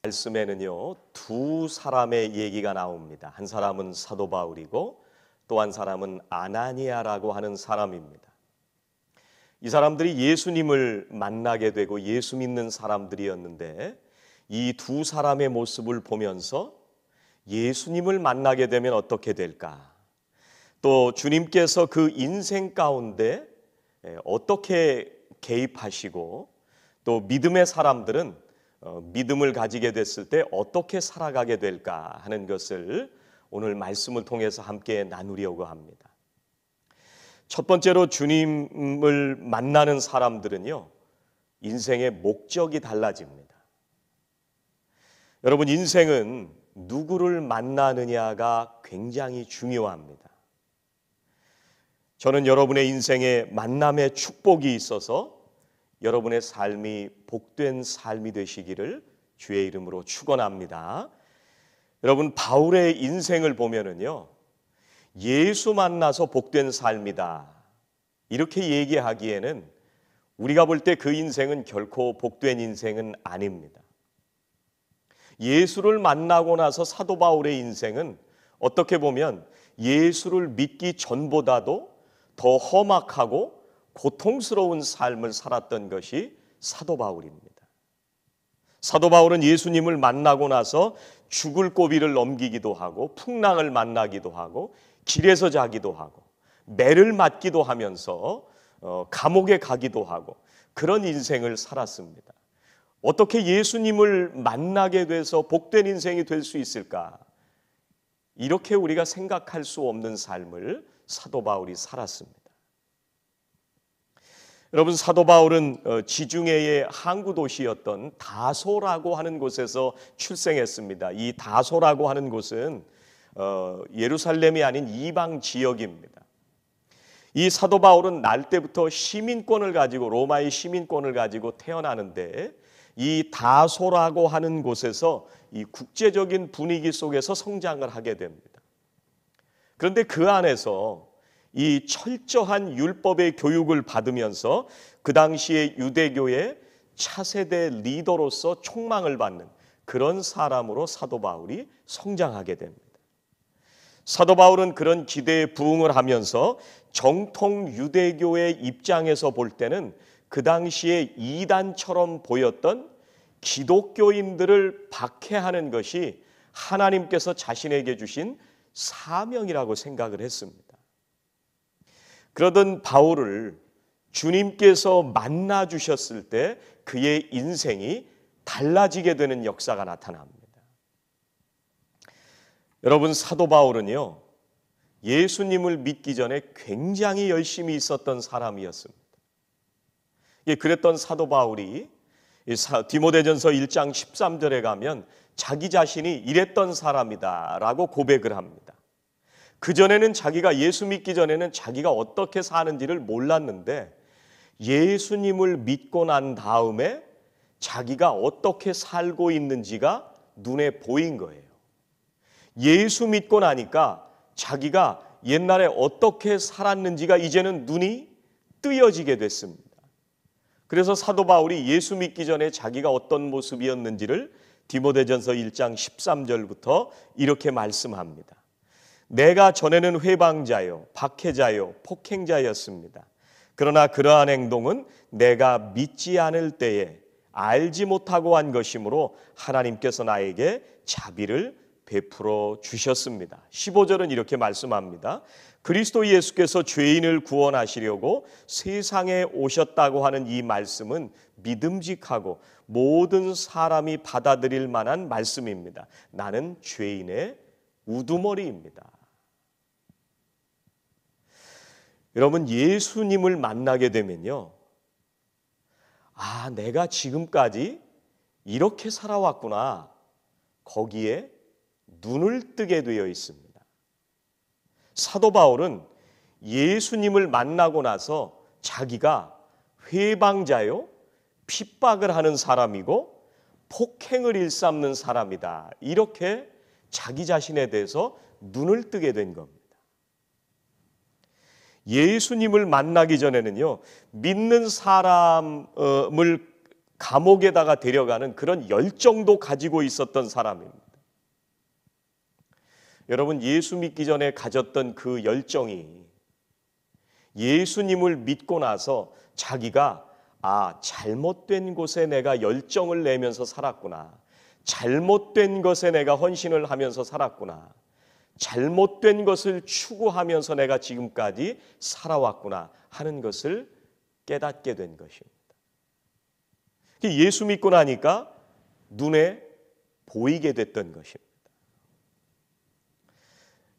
말씀에는요, 두 사람의 얘기가 나옵니다. 한 사람은 사도 바울이고 또 한 사람은 아나니아라고 하는 사람입니다. 이 사람들이 예수님을 만나게 되고 예수 믿는 사람들이었는데 이 두 사람의 모습을 보면서 예수님을 만나게 되면 어떻게 될까? 또 주님께서 그 인생 가운데 어떻게 개입하시고 또 믿음의 사람들은 믿음을 가지게 됐을 때 어떻게 살아가게 될까 하는 것을 오늘 말씀을 통해서 함께 나누려고 합니다. 첫 번째로 주님을 만나는 사람들은요, 인생의 목적이 달라집니다. 여러분, 인생은 누구를 만나느냐가 굉장히 중요합니다. 저는 여러분의 인생에 만남의 축복이 있어서 여러분의 삶이 복된 삶이 되시기를 주의 이름으로 축원합니다. 여러분, 바울의 인생을 보면은요, 예수 만나서 복된 삶이다 이렇게 얘기하기에는 우리가 볼 때 그 인생은 결코 복된 인생은 아닙니다. 예수를 만나고 나서 사도 바울의 인생은 어떻게 보면 예수를 믿기 전보다도 더 험악하고 고통스러운 삶을 살았던 것이 사도 바울입니다. 사도 바울은 예수님을 만나고 나서 죽을 고비를 넘기기도 하고 풍랑을 만나기도 하고 길에서 자기도 하고 매를 맞기도 하면서 감옥에 가기도 하고 그런 인생을 살았습니다. 어떻게 예수님을 만나게 돼서 복된 인생이 될 수 있을까? 이렇게 우리가 생각할 수 없는 삶을 사도 바울이 살았습니다. 여러분, 사도 바울은 지중해의 항구 도시였던 다소라고 하는 곳에서 출생했습니다. 이 다소라고 하는 곳은 예루살렘이 아닌 이방 지역입니다. 이 사도 바울은 날 때부터 시민권을 가지고 로마의 시민권을 가지고 태어나는데 이 다소라고 하는 곳에서 이 국제적인 분위기 속에서 성장을 하게 됩니다. 그런데 그 안에서 이 철저한 율법의 교육을 받으면서 그 당시에 유대교의 차세대 리더로서 촉망을 받는 그런 사람으로 사도 바울이 성장하게 됩니다. 사도 바울은 그런 기대에 부응을 하면서 정통 유대교의 입장에서 볼 때는 그 당시에 이단처럼 보였던 기독교인들을 박해하는 것이 하나님께서 자신에게 주신 사명이라고 생각을 했습니다. 그러던 바울을 주님께서 만나 주셨을 때 그의 인생이 달라지게 되는 역사가 나타납니다. 여러분, 사도 바울은요, 예수님을 믿기 전에 굉장히 열심히 있었던 사람이었습니다. 그랬던 사도 바울이 디모데전서 1장 13절에 가면 자기 자신이 이랬던 사람이다라고 고백을 합니다. 그전에는 자기가 예수 믿기 전에는 자기가 어떻게 사는지를 몰랐는데 예수님을 믿고 난 다음에 자기가 어떻게 살고 있는지가 눈에 보인 거예요. 예수 믿고 나니까 자기가 옛날에 어떻게 살았는지가 이제는 눈이 뜨여지게 됐습니다. 그래서 사도 바울이 예수 믿기 전에 자기가 어떤 모습이었는지를 디모데전서 1장 13절부터 이렇게 말씀합니다. 내가 전에는 회방자요, 박해자요, 폭행자였습니다. 그러나 그러한 행동은 내가 믿지 않을 때에 알지 못하고 한 것이므로 하나님께서 나에게 자비를 베풀어 주셨습니다. 15절은 이렇게 말씀합니다. 그리스도 예수께서 죄인을 구원하시려고 세상에 오셨다고 하는 이 말씀은 믿음직하고 모든 사람이 받아들일 만한 말씀입니다. 나는 죄인의 우두머리입니다. 여러분, 예수님을 만나게 되면요, 내가 지금까지 이렇게 살아왔구나, 거기에 눈을 뜨게 되어 있습니다. 사도 바울은 예수님을 만나고 나서 자기가 회방자요, 핍박을 하는 사람이고 폭행을 일삼는 사람이다, 이렇게 자기 자신에 대해서 눈을 뜨게 된 겁니다. 예수님을 만나기 전에는요, 믿는 사람을 감옥에다가 데려가는 그런 열정도 가지고 있었던 사람입니다. 여러분, 예수 믿기 전에 가졌던 그 열정이 예수님을 믿고 나서 자기가 잘못된 곳에 내가 열정을 내면서 살았구나. 잘못된 것에 내가 헌신을 하면서 살았구나. 잘못된 것을 추구하면서 내가 지금까지 살아왔구나 하는 것을 깨닫게 된 것입니다. 예수 믿고 나니까 눈에 보이게 됐던 것입니다.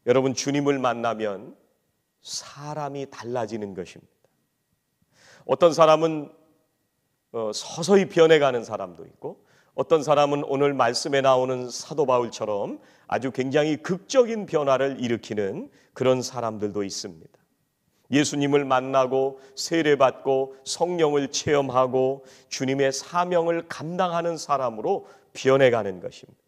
여러분, 주님을 만나면 사람이 달라지는 것입니다. 어떤 사람은 서서히 변해가는 사람도 있고, 어떤 사람은 오늘 말씀에 나오는 사도 바울처럼 아주 굉장히 극적인 변화를 일으키는 그런 사람들도 있습니다. 예수님을 만나고 세례받고 성령을 체험하고 주님의 사명을 감당하는 사람으로 변해가는 것입니다.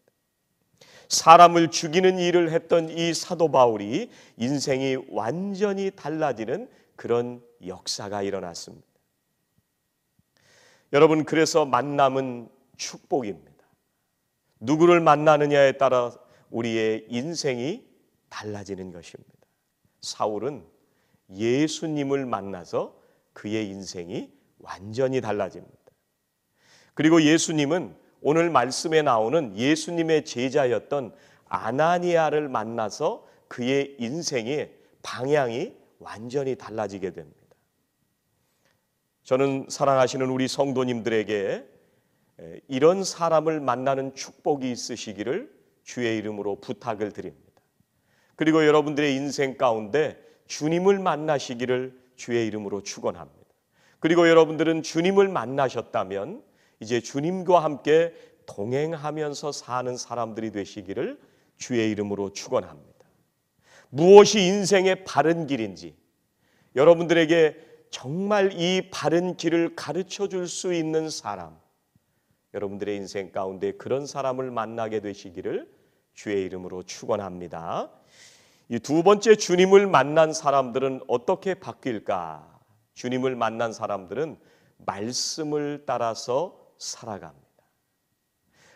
사람을 죽이는 일을 했던 이 사도 바울이 인생이 완전히 달라지는 그런 역사가 일어났습니다. 여러분, 그래서 만남은 축복입니다. 누구를 만나느냐에 따라 우리의 인생이 달라지는 것입니다. 사울은 예수님을 만나서 그의 인생이 완전히 달라집니다. 그리고 예수님은 오늘 말씀에 나오는 예수님의 제자였던 아나니아를 만나서 그의 인생의 방향이 완전히 달라지게 됩니다. 저는 사랑하시는 우리 성도님들에게 이런 사람을 만나는 축복이 있으시기를 주의 이름으로 부탁을 드립니다. 그리고 여러분들의 인생 가운데 주님을 만나시기를 주의 이름으로 축원합니다. 그리고 여러분들은 주님을 만나셨다면 이제 주님과 함께 동행하면서 사는 사람들이 되시기를 주의 이름으로 축원합니다. 무엇이 인생의 바른 길인지, 여러분들에게 정말 이 바른 길을 가르쳐 줄 수 있는 사람, 여러분들의 인생 가운데 그런 사람을 만나게 되시기를 주의 이름으로 축원합니다. 이 두 번째, 주님을 만난 사람들은 어떻게 바뀔까? 주님을 만난 사람들은 말씀을 따라서 살아갑니다.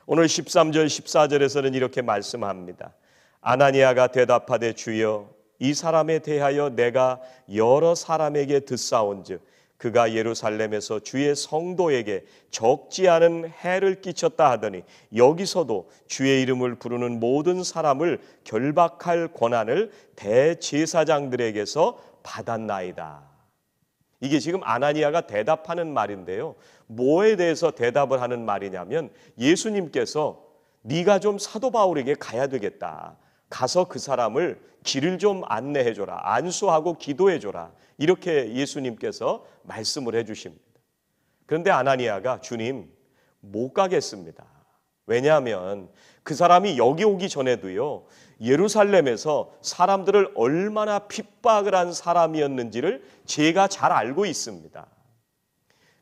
오늘 13절 14절에서는 이렇게 말씀합니다. 아나니아가 대답하되 주여, 이 사람에 대하여 내가 여러 사람에게 듣사온즉 그가 예루살렘에서 주의 성도에게 적지 않은 해를 끼쳤다 하더니 여기서도 주의 이름을 부르는 모든 사람을 결박할 권한을 대제사장들에게서 받았나이다. 이게 지금 아나니아가 대답하는 말인데요. 뭐에 대해서 대답을 하는 말이냐면, 예수님께서 네가 좀 사도 바울에게 가야 되겠다. 가서 그 사람을 길을 좀 안내해줘라. 안수하고 기도해줘라. 이렇게 예수님께서 말씀을 해주십니다. 그런데 아나니아가 주님, 못 가겠습니다. 왜냐하면 그 사람이 여기 오기 전에도요, 예루살렘에서 사람들을 얼마나 핍박을 한 사람이었는지를 제가 잘 알고 있습니다.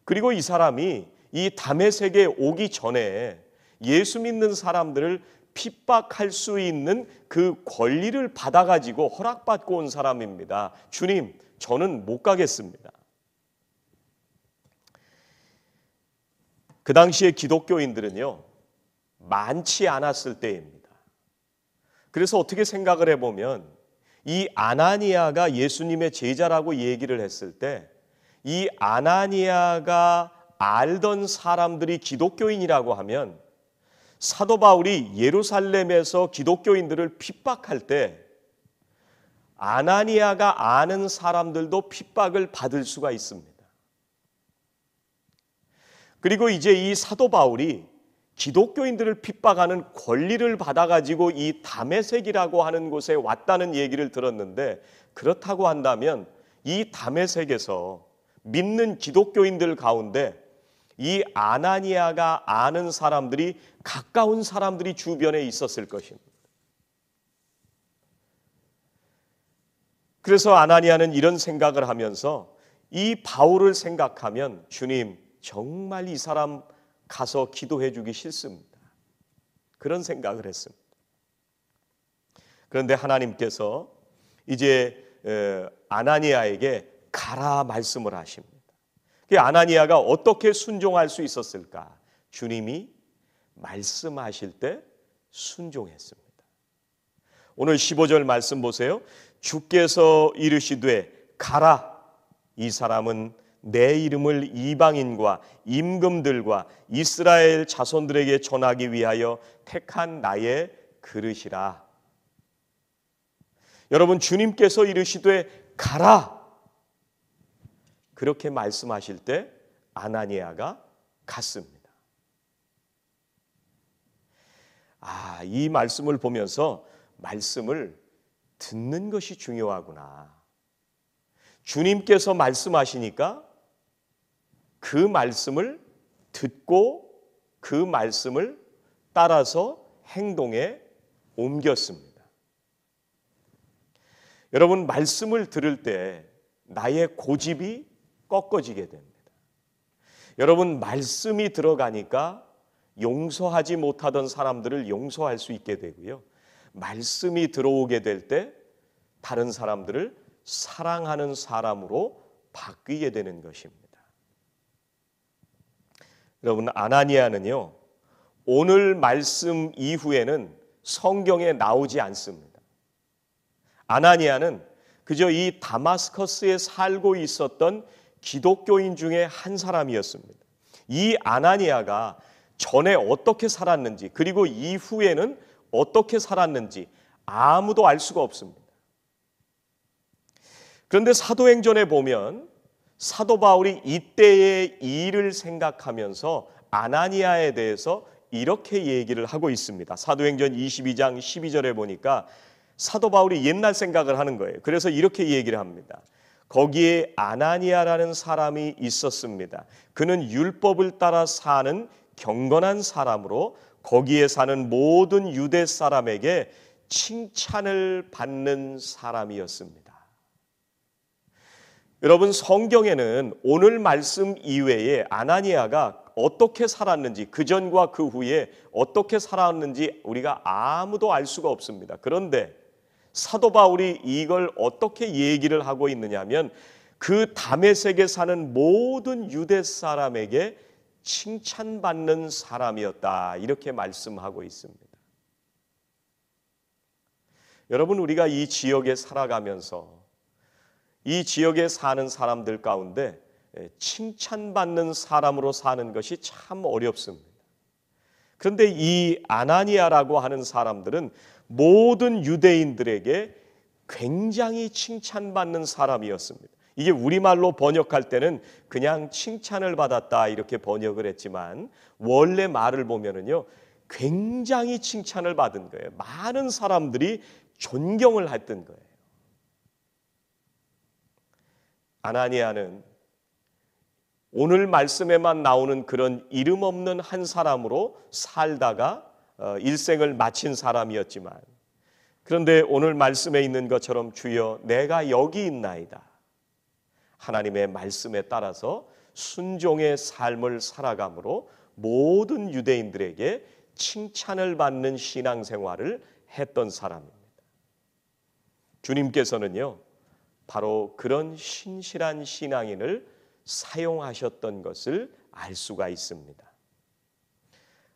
그리고 이 사람이 이 다메섹에 오기 전에 예수 믿는 사람들을 핍박할 수 있는 그 권리를 받아가지고 허락받고 온 사람입니다. 주님, 저는 못 가겠습니다. 그 당시에 기독교인들은요, 많지 않았을 때입니다. 그래서 어떻게 생각을 해보면 이 아나니아가 예수님의 제자라고 얘기를 했을 때 이 아나니아가 알던 사람들이 기독교인이라고 하면 사도 바울이 예루살렘에서 기독교인들을 핍박할 때 아나니아가 아는 사람들도 핍박을 받을 수가 있습니다. 그리고 이제 이 사도 바울이 기독교인들을 핍박하는 권리를 받아가지고 이 다메섹이라고 하는 곳에 왔다는 얘기를 들었는데, 그렇다고 한다면 이 다메섹에서 믿는 기독교인들 가운데 이 아나니아가 아는 사람들이, 가까운 사람들이 주변에 있었을 것입니다. 그래서 아나니아는 이런 생각을 하면서 이 바울을 생각하면 주님, 정말 이 사람 가서 기도해 주기 싫습니다. 그런 생각을 했습니다. 그런데 하나님께서 이제 아나니아에게 가라 말씀을 하십니다. 그 아나니아가 어떻게 순종할 수 있었을까? 주님이 말씀하실 때 순종했습니다. 오늘 15절 말씀 보세요. 주께서 이르시되 가라. 이 사람은 내 이름을 이방인과 임금들과 이스라엘 자손들에게 전하기 위하여 택한 나의 그릇이라. 여러분, 주님께서 이르시되 가라. 그렇게 말씀하실 때 아나니아가 갔습니다. 이 말씀을 보면서 말씀을 듣는 것이 중요하구나. 주님께서 말씀하시니까 그 말씀을 듣고 그 말씀을 따라서 행동에 옮겼습니다. 여러분, 말씀을 들을 때 나의 고집이 꺾어지게 됩니다. 여러분, 말씀이 들어가니까 용서하지 못하던 사람들을 용서할 수 있게 되고요. 말씀이 들어오게 될 때 다른 사람들을 사랑하는 사람으로 바뀌게 되는 것입니다. 여러분, 아나니아는요, 오늘 말씀 이후에는 성경에 나오지 않습니다. 아나니아는 그저 이 다마스커스에 살고 있었던 기독교인 중에 한 사람이었습니다. 이 아나니아가 전에 어떻게 살았는지, 그리고 이후에는 어떻게 살았는지 아무도 알 수가 없습니다. 그런데 사도행전에 보면 사도 바울이 이때의 일을 생각하면서 아나니아에 대해서 이렇게 얘기를 하고 있습니다. 사도행전 22장 12절에 보니까 사도 바울이 옛날 생각을 하는 거예요. 그래서 이렇게 얘기를 합니다. 거기에 아나니아라는 사람이 있었습니다. 그는 율법을 따라 사는 경건한 사람으로 거기에 사는 모든 유대 사람에게 칭찬을 받는 사람이었습니다. 여러분, 성경에는 오늘 말씀 이외에 아나니아가 어떻게 살았는지, 그 전과 그 후에 어떻게 살았는지 우리가 아무도 알 수가 없습니다. 그런데 사도 바울이 이걸 어떻게 얘기를 하고 있느냐 하면 그 다메섹에 사는 모든 유대 사람에게 칭찬받는 사람이었다, 이렇게 말씀하고 있습니다. 여러분, 우리가 이 지역에 살아가면서 이 지역에 사는 사람들 가운데 칭찬받는 사람으로 사는 것이 참 어렵습니다. 그런데 이 아나니아라고 하는 사람들은 모든 유대인들에게 굉장히 칭찬받는 사람이었습니다. 이게 우리말로 번역할 때는 그냥 칭찬을 받았다 이렇게 번역을 했지만 원래 말을 보면은요, 굉장히 칭찬을 받은 거예요. 많은 사람들이 존경을 했던 거예요. 아나니아는 오늘 말씀에만 나오는 그런 이름 없는 한 사람으로 살다가 일생을 마친 사람이었지만, 그런데 오늘 말씀에 있는 것처럼 주여 내가 여기 있나이다, 하나님의 말씀에 따라서 순종의 삶을 살아감으로 모든 유대인들에게 칭찬을 받는 신앙생활을 했던 사람입니다. 주님께서는요, 바로 그런 신실한 신앙인을 사용하셨던 것을 알 수가 있습니다.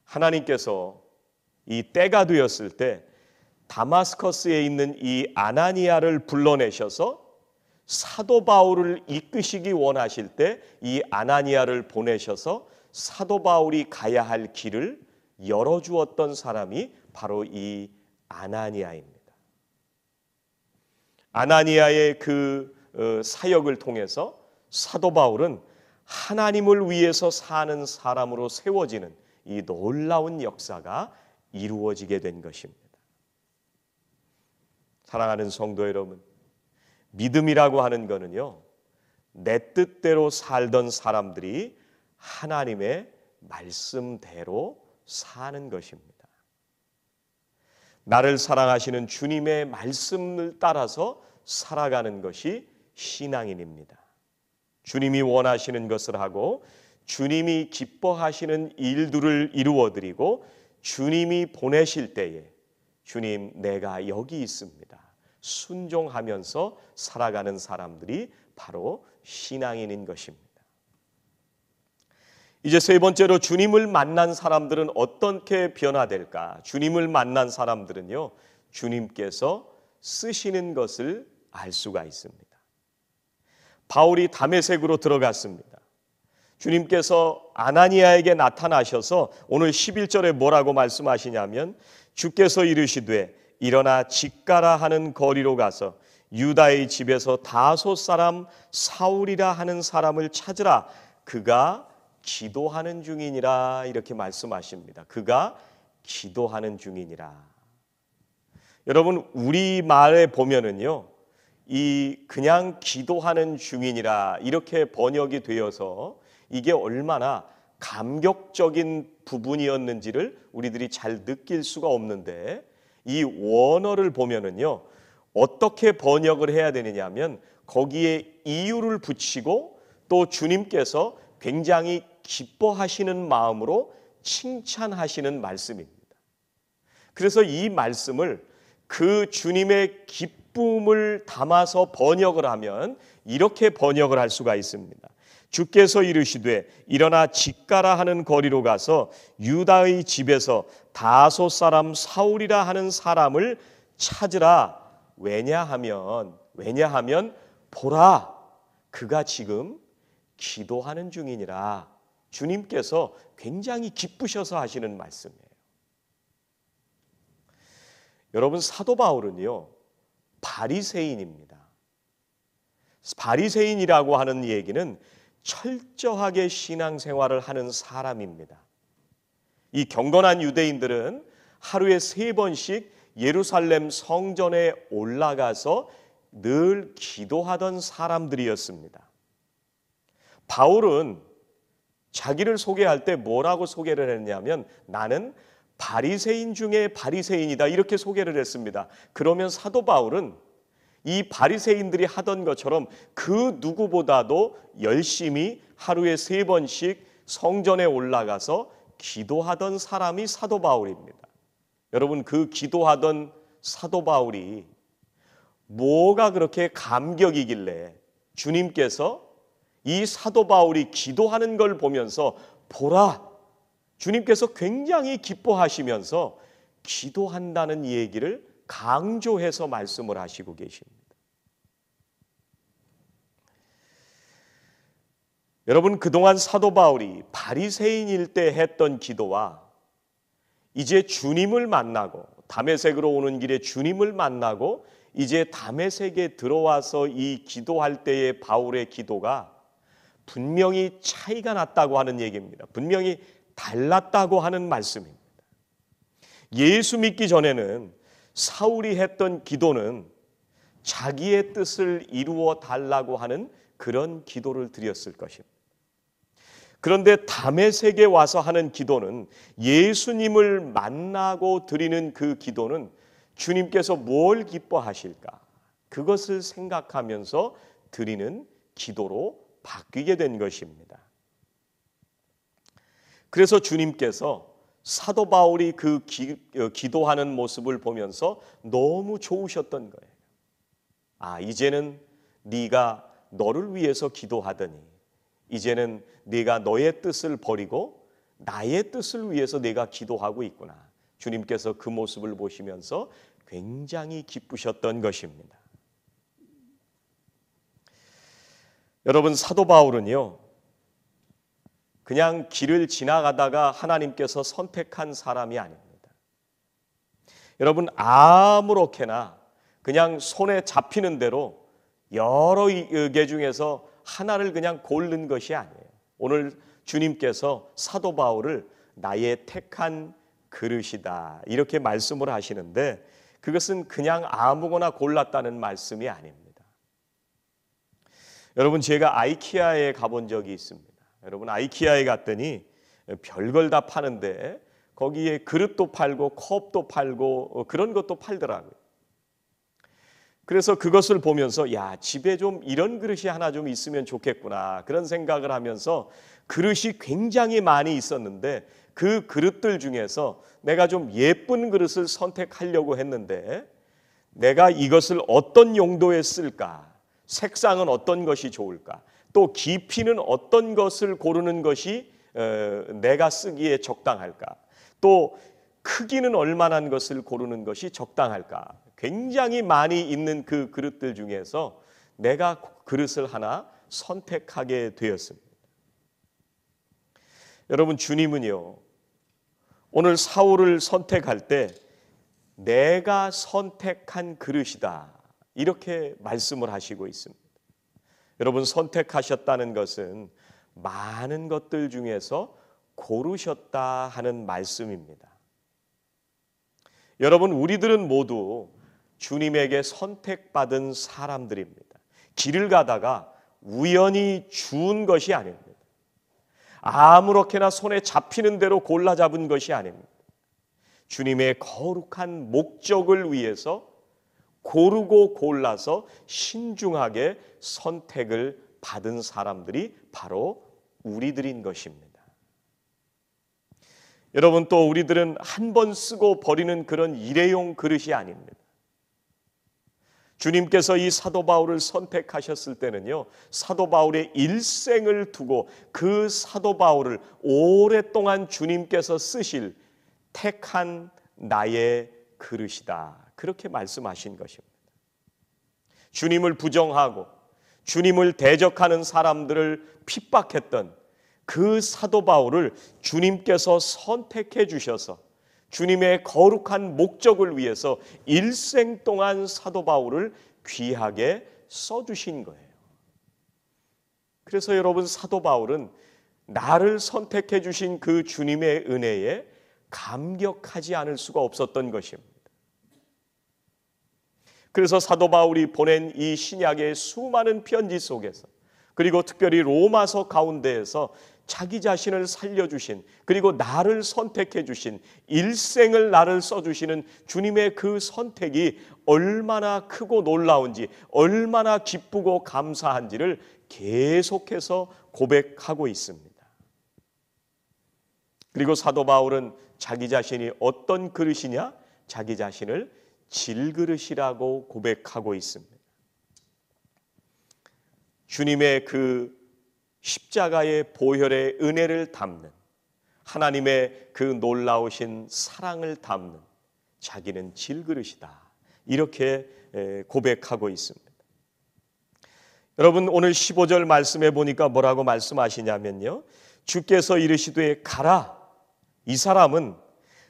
하나님께서 이 때가 되었을 때 다마스커스에 있는 이 아나니아를 불러내셔서 사도 바울을 이끄시기 원하실 때 이 아나니아를 보내셔서 사도 바울이 가야 할 길을 열어주었던 사람이 바로 이 아나니아입니다. 아나니아의 그 사역을 통해서 사도 바울은 하나님을 위해서 사는 사람으로 세워지는 이 놀라운 역사가 이루어지게 된 것입니다. 사랑하는 성도 여러분, 믿음이라고 하는 거는요, 내 뜻대로 살던 사람들이 하나님의 말씀대로 사는 것입니다. 나를 사랑하시는 주님의 말씀을 따라서 살아가는 것이 신앙인입니다. 주님이 원하시는 것을 하고 주님이 기뻐하시는 일들을 이루어드리고 주님이 보내실 때에 주님 내가 여기 있습니다, 순종하면서 살아가는 사람들이 바로 신앙인인 것입니다. 이제 세 번째로 주님을 만난 사람들은 어떻게 변화될까? 주님을 만난 사람들은요, 주님께서 쓰시는 것을 알 수가 있습니다. 바울이 다메섹으로 들어갔습니다. 주님께서 아나니아에게 나타나셔서 오늘 11절에 뭐라고 말씀하시냐면, 주께서 이르시되 일어나 직가라 하는 거리로 가서 유다의 집에서 다소 사람 사울이라 하는 사람을 찾으라. 그가 기도하는 중이니라. 이렇게 말씀하십니다. 그가 기도하는 중이니라. 여러분, 우리말에 보면은요, 이 그냥 기도하는 중이니라 이렇게 번역이 되어서 이게 얼마나 감격적인 부분이었는지를 우리들이 잘 느낄 수가 없는데, 이 원어를 보면은요, 어떻게 번역을 해야 되느냐 하면 거기에 이유를 붙이고 또 주님께서 굉장히 기뻐하시는 마음으로 칭찬하시는 말씀입니다. 그래서 이 말씀을 그 주님의 기쁨을 담아서 번역을 하면 이렇게 번역을 할 수가 있습니다. 주께서 이르시되 일어나 직가라 하는 거리로 가서 유다의 집에서 다소 사람 사울이라 하는 사람을 찾으라. 왜냐하면 보라, 그가 지금 기도하는 중이니라. 주님께서 굉장히 기쁘셔서 하시는 말씀이에요. 여러분, 사도 바울은요, 바리새인입니다. 바리새인이라고 하는 얘기는 철저하게 신앙생활을 하는 사람입니다. 이 경건한 유대인들은 하루에 3번씩 예루살렘 성전에 올라가서 늘 기도하던 사람들이었습니다. 바울은 자기를 소개할 때 뭐라고 소개를 했냐면, 나는 바리새인 중에 바리새인이다, 이렇게 소개를 했습니다. 그러면 사도 바울은 이 바리새인들이 하던 것처럼 그 누구보다도 열심히 하루에 3번씩 성전에 올라가서 기도하던 사람이 사도 바울입니다. 여러분, 그 기도하던 사도 바울이 뭐가 그렇게 감격이길래 주님께서 이 사도 바울이 기도하는 걸 보면서 보라, 주님께서 굉장히 기뻐하시면서 기도한다는 얘기를 강조해서 말씀을 하시고 계십니다. 여러분, 그동안 사도 바울이 바리새인일 때 했던 기도와 이제 주님을 만나고 다메섹으로 오는 길에 주님을 만나고 이제 다메섹에 들어와서 이 기도할 때의 바울의 기도가 분명히 차이가 났다고 하는 얘기입니다. 분명히 달랐다고 하는 말씀입니다. 예수 믿기 전에는 사울이 했던 기도는 자기의 뜻을 이루어 달라고 하는 그런 기도를 드렸을 것입니다. 그런데 다메섹에 와서 하는 기도는, 예수님을 만나고 드리는 그 기도는 주님께서 뭘 기뻐하실까? 그것을 생각하면서 드리는 기도로 바뀌게 된 것입니다. 그래서 주님께서 사도 바울이 그 기도하는 모습을 보면서 너무 좋으셨던 거예요. 아, 이제는 네가 너를 위해서 기도하더니 이제는 네가 너의 뜻을 버리고 나의 뜻을 위해서 네가 기도하고 있구나. 주님께서 그 모습을 보시면서 굉장히 기쁘셨던 것입니다. 여러분, 사도 바울은요, 그냥 길을 지나가다가 하나님께서 선택한 사람이 아닙니다. 여러분, 아무렇게나 그냥 손에 잡히는 대로 여러 개 중에서 하나를 그냥 고른 것이 아니에요. 오늘 주님께서 사도 바울을 나의 택한 그릇이다, 이렇게 말씀을 하시는데, 그것은 그냥 아무거나 골랐다는 말씀이 아닙니다. 여러분, 제가 아이키아에 가본 적이 있습니다. 여러분, 아이키아에 갔더니 별걸 다 파는데 거기에 그릇도 팔고 컵도 팔고 그런 것도 팔더라고요. 그래서 그것을 보면서 야, 집에 좀 이런 그릇이 하나 좀 있으면 좋겠구나, 그런 생각을 하면서 그릇이 굉장히 많이 있었는데 그 그릇들 중에서 내가 좀 예쁜 그릇을 선택하려고 했는데, 내가 이것을 어떤 용도에 쓸까, 색상은 어떤 것이 좋을까, 또 깊이는 어떤 것을 고르는 것이 내가 쓰기에 적당할까? 또 크기는 얼마나 것을 고르는 것이 적당할까? 굉장히 많이 있는 그 그릇들 중에서 내가 그릇을 하나 선택하게 되었습니다. 여러분, 주님은요, 오늘 사울을 선택할 때 내가 선택한 그릇이다, 이렇게 말씀을 하시고 있습니다. 여러분, 선택하셨다는 것은 많은 것들 중에서 고르셨다 하는 말씀입니다. 여러분, 우리들은 모두 주님에게 선택받은 사람들입니다. 길을 가다가 우연히 주운 것이 아닙니다. 아무렇게나 손에 잡히는 대로 골라 잡은 것이 아닙니다. 주님의 거룩한 목적을 위해서 고르고 골라서 신중하게 선택을 받은 사람들이 바로 우리들인 것입니다. 여러분, 또 우리들은 한 번 쓰고 버리는 그런 일회용 그릇이 아닙니다. 주님께서 이 사도 바울을 선택하셨을 때는요, 사도 바울의 일생을 두고 그 사도 바울을 오랫동안 주님께서 쓰실 택한 나의 그릇이다, 그렇게 말씀하신 것입니다. 주님을 부정하고 주님을 대적하는 사람들을 핍박했던 그 사도 바울을 주님께서 선택해 주셔서 주님의 거룩한 목적을 위해서 일생 동안 사도 바울을 귀하게 써주신 거예요. 그래서 여러분, 사도 바울은 나를 선택해 주신 그 주님의 은혜에 감격하지 않을 수가 없었던 것입니다. 그래서 사도 바울이 보낸 이 신약의 수많은 편지 속에서, 그리고 특별히 로마서 가운데에서 자기 자신을 살려주신, 그리고 나를 선택해 주신, 일생을 나를 써주시는 주님의 그 선택이 얼마나 크고 놀라운지, 얼마나 기쁘고 감사한지를 계속해서 고백하고 있습니다. 그리고 사도 바울은 자기 자신이 어떤 그릇이냐? 자기 자신을 질그릇이라고 고백하고 있습니다. 주님의 그 십자가의 보혈의 은혜를 담는, 하나님의 그 놀라우신 사랑을 담는 자기는 질그릇이다, 이렇게 고백하고 있습니다. 여러분, 오늘 15절 말씀해 보니까 뭐라고 말씀하시냐면요, 주께서 이르시되 가라, 이 사람은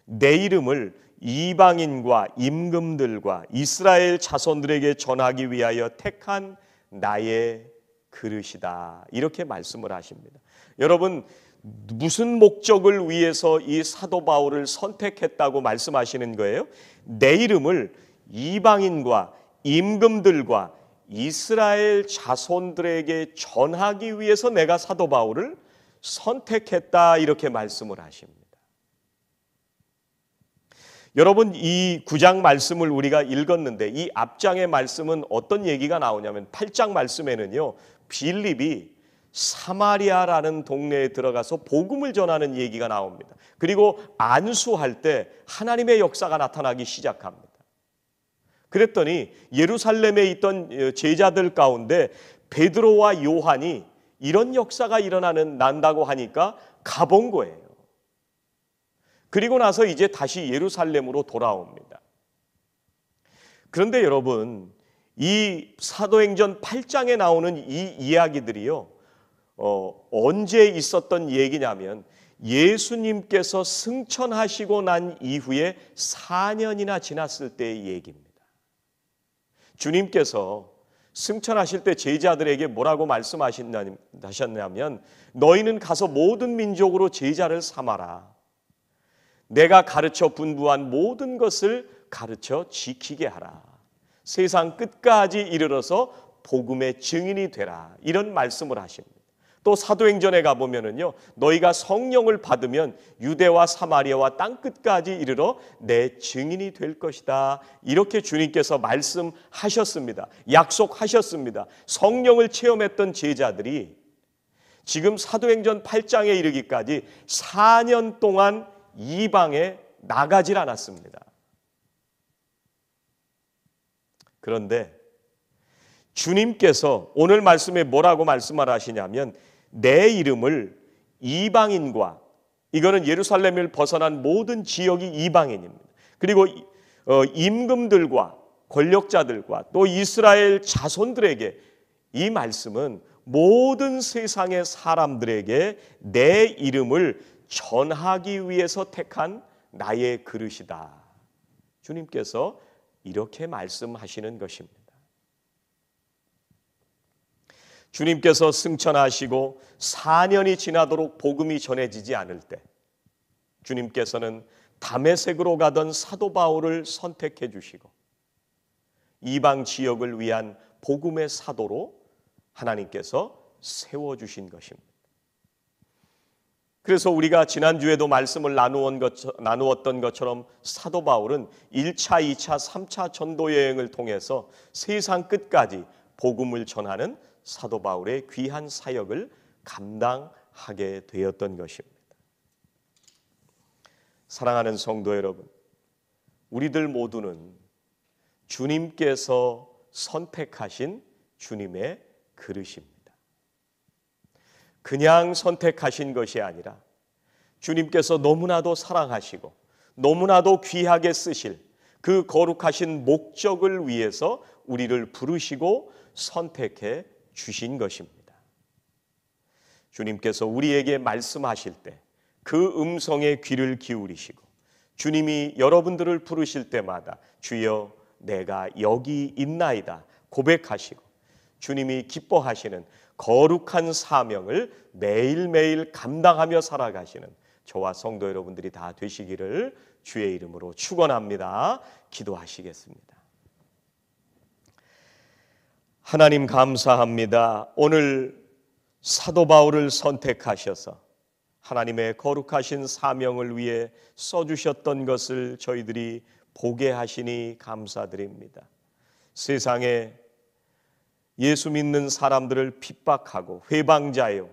내 이름을 이방인과 임금들과 이스라엘 자손들에게 전하기 위하여 택한 나의 그릇이다, 이렇게 말씀을 하십니다. 여러분, 무슨 목적을 위해서 이 사도 바울을 선택했다고 말씀하시는 거예요? 내 이름을 이방인과 임금들과 이스라엘 자손들에게 전하기 위해서 내가 사도 바울을 선택했다, 이렇게 말씀을 하십니다. 여러분, 이 9장 말씀을 우리가 읽었는데 이 앞장의 말씀은 어떤 얘기가 나오냐면 8장 말씀에는요, 빌립이 사마리아라는 동네에 들어가서 복음을 전하는 얘기가 나옵니다. 그리고 안수할 때 하나님의 역사가 나타나기 시작합니다. 그랬더니 예루살렘에 있던 제자들 가운데 베드로와 요한이 이런 역사가 난다고 하니까 가본 거예요. 그리고 나서 이제 다시 예루살렘으로 돌아옵니다. 그런데 여러분, 이 사도행전 8장에 나오는 이 이야기들이요, 언제 있었던 얘기냐면 예수님께서 승천하시고 난 이후에 4년이나 지났을 때의 얘기입니다. 주님께서 승천하실 때 제자들에게 뭐라고 말씀하셨냐면 너희는 가서 모든 민족으로 제자를 삼아라. 내가 가르쳐 분부한 모든 것을 가르쳐 지키게 하라. 세상 끝까지 이르러서 복음의 증인이 되라. 이런 말씀을 하십니다. 또 사도행전에 가보면은요, 너희가 성령을 받으면 유대와 사마리아와 땅 끝까지 이르러 내 증인이 될 것이다. 이렇게 주님께서 말씀하셨습니다. 약속하셨습니다. 성령을 체험했던 제자들이 지금 사도행전 8장에 이르기까지 4년 동안 이방에 나가질 않았습니다. 그런데 주님께서 오늘 말씀에 뭐라고 말씀을 하시냐면 내 이름을 이방인과, 이거는 예루살렘을 벗어난 모든 지역이 이방인입니다. 그리고 임금들과 권력자들과 또 이스라엘 자손들에게 이 말씀은 모든 세상의 사람들에게 내 이름을 전하기 위해서 택한 나의 그릇이다. 주님께서 이렇게 말씀하시는 것입니다. 주님께서 승천하시고 4년이 지나도록 복음이 전해지지 않을 때 주님께서는 다메섹으로 가던 사도 바울을 선택해 주시고 이방 지역을 위한 복음의 사도로 하나님께서 세워주신 것입니다. 그래서 우리가 지난주에도 말씀을 나누었던 것처럼 사도 바울은 1차, 2차, 3차 전도 여행을 통해서 세상 끝까지 복음을 전하는 사도 바울의 귀한 사역을 감당하게 되었던 것입니다. 사랑하는 성도 여러분, 우리들 모두는 주님께서 선택하신 주님의 그릇입니다. 그냥 선택하신 것이 아니라 주님께서 너무나도 사랑하시고 너무나도 귀하게 쓰실 그 거룩하신 목적을 위해서 우리를 부르시고 선택해 주신 것입니다. 주님께서 우리에게 말씀하실 때 그 음성에 귀를 기울이시고 주님이 여러분들을 부르실 때마다 주여 내가 여기 있나이다 고백하시고 주님이 기뻐하시는 거룩한 사명을 매일매일 감당하며 살아가시는 저와 성도 여러분들이 다 되시기를 주의 이름으로 축원합니다. 기도하시겠습니다. 하나님 감사합니다. 오늘 사도 바울을 선택하셔서 하나님의 거룩하신 사명을 위해 써주셨던 것을 저희들이 보게 하시니 감사드립니다. 세상에 예수 믿는 사람들을 핍박하고 회방자요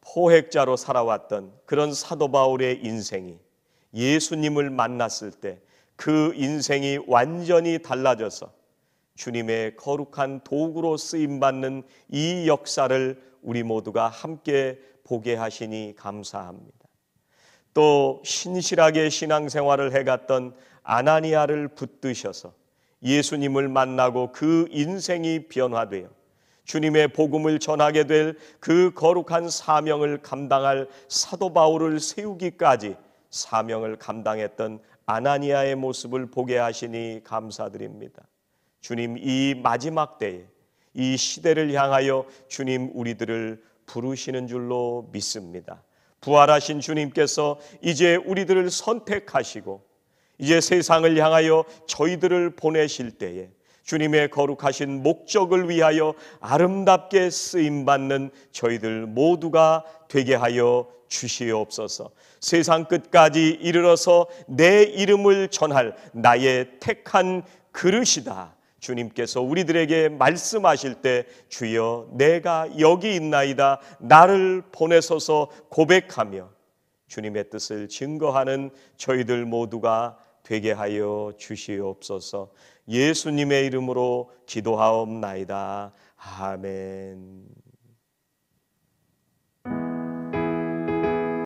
포획자로 살아왔던 그런 사도 바울의 인생이 예수님을 만났을 때 그 인생이 완전히 달라져서 주님의 거룩한 도구로 쓰임받는 이 역사를 우리 모두가 함께 보게 하시니 감사합니다. 또 신실하게 신앙생활을 해갔던 아나니아를 붙드셔서 예수님을 만나고 그 인생이 변화되어 주님의 복음을 전하게 될 그 거룩한 사명을 감당할 사도 바울을 세우기까지 사명을 감당했던 아나니아의 모습을 보게 하시니 감사드립니다. 주님, 이 마지막 때에 이 시대를 향하여 주님 우리들을 부르시는 줄로 믿습니다. 부활하신 주님께서 이제 우리들을 선택하시고 이제 세상을 향하여 저희들을 보내실 때에 주님의 거룩하신 목적을 위하여 아름답게 쓰임받는 저희들 모두가 되게 하여 주시옵소서. 세상 끝까지 이르러서 내 이름을 전할 나의 택한 그릇이다. 주님께서 우리들에게 말씀하실 때 주여 내가 여기 있나이다 나를 보내소서 고백하며 주님의 뜻을 증거하는 저희들 모두가 되게 하여 주시옵소서. 예수님의 이름으로 기도하옵나이다. 아멘.